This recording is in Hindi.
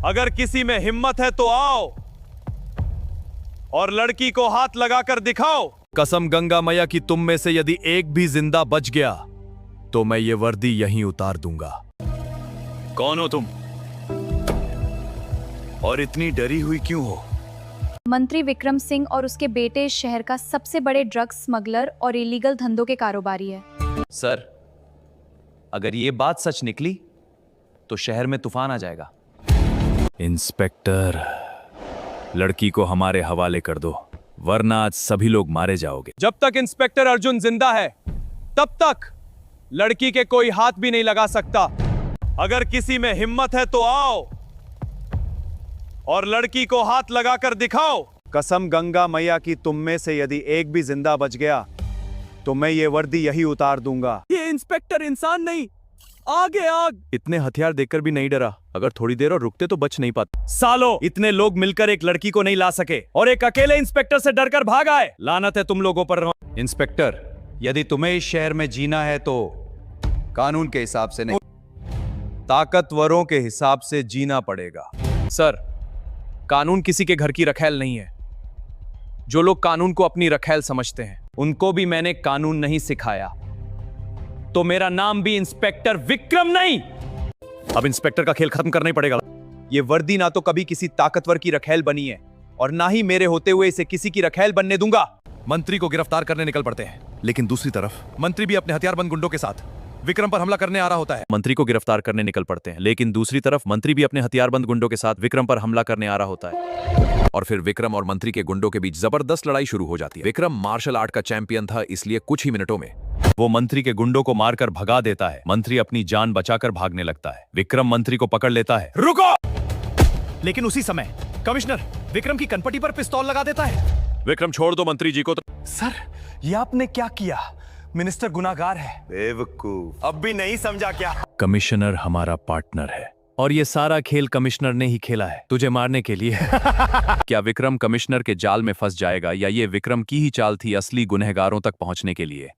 अगर किसी में हिम्मत है तो आओ और लड़की को हाथ लगाकर दिखाओ। कसम गंगा मैया की तुम में से यदि एक भी जिंदा बच गया तो मैं ये वर्दी यहीं उतार दूंगा। कौन हो तुम और इतनी डरी हुई क्यों हो? मंत्री विक्रम सिंह और उसके बेटे इस शहर का सबसे बड़े ड्रग्स स्मगलर और इलीगल धंधों के कारोबारी है। सर, अगर ये बात सच निकली तो शहर में तूफान आ जाएगा। इंस्पेक्टर, लड़की को हमारे हवाले कर दो, वरना आज सभी लोग मारे जाओगे। जब तक इंस्पेक्टर अर्जुन जिंदा है तब तक लड़की के कोई हाथ भी नहीं लगा सकता। अगर किसी में हिम्मत है तो आओ और लड़की को हाथ लगाकर दिखाओ। कसम गंगा मैया की तुम में से यदि एक भी जिंदा बच गया तो मैं ये वर्दी यही उतार दूंगा। ये इंस्पेक्टर इंसान नहीं, आगे आग। इतने हथियार देखकर भी नहीं डरा। अगर थोड़ी देर और रुकते तो बच नहीं पाते। सालो, इतने लोग मिलकर एक लड़की को नहीं ला सके और एक अकेले इंस्पेक्टर से डरकर भाग आए। लानत है तुम लोगों पर। इंस्पेक्टर, यदि तुम्हें इस शहर में जीना है तो कानून के हिसाब से नहीं, ताकतवरों के हिसाब से जीना पड़ेगा। सर, कानून किसी के घर की रखैल नहीं है। जो लोग कानून को अपनी रखैल समझते हैं उनको भी मैंने कानून नहीं सिखाया, तो मेरा नाम भी इंस्पेक्टर विक्रम नहीं। अब इंस्पेक्टर का खेल खत्म करना ही पड़ेगा। ये वर्दी ना तो कभी किसी ताकतवर की रखैल बनी है और ना ही मेरे होते हुए इसे किसी की रखैल बनने दूंगा। मंत्री को गिरफ्तार करने निकल पड़ते हैं, लेकिन दूसरी तरफ मंत्री भी अपने हथियारबंद गुंडों के साथ विक्रम पर हमला करने आ रहा होता है। मंत्री को गिरफ्तार करने निकल पड़ते हैं, लेकिन दूसरी तरफ मंत्री भी अपने हथियारबंद गुंडों के साथ विक्रम पर हमला करने आ रहा होता है। और फिर विक्रम और मंत्री के गुंडों के बीच जबरदस्त लड़ाई शुरू हो जाती है। विक्रम मार्शल आर्ट का चैंपियन था, इसलिए कुछ ही मिनटों में वो मंत्री के गुंडों को मारकर भगा देता है। मंत्री अपनी जान बचाकर भागने लगता है। विक्रम मंत्री को पकड़ लेता है। रुको! लेकिन उसी समय कमिश्नर विक्रम की कनपटी पर पिस्तौल लगा देता है। विक्रम, छोड़ दो मंत्री जी को। सर, ये आपने क्या किया? मिनिस्टर गुनाहगार है। बेवकूफ, अब भी नहीं समझा क्या? कमिश्नर हमारा पार्टनर है और ये सारा खेल कमिश्नर ने ही खेला है तुझे मारने के लिए। क्या विक्रम कमिश्नर के जाल में फंस जाएगा या ये विक्रम की ही चाल थी असली गुनहगारों तक पहुंचने के लिए?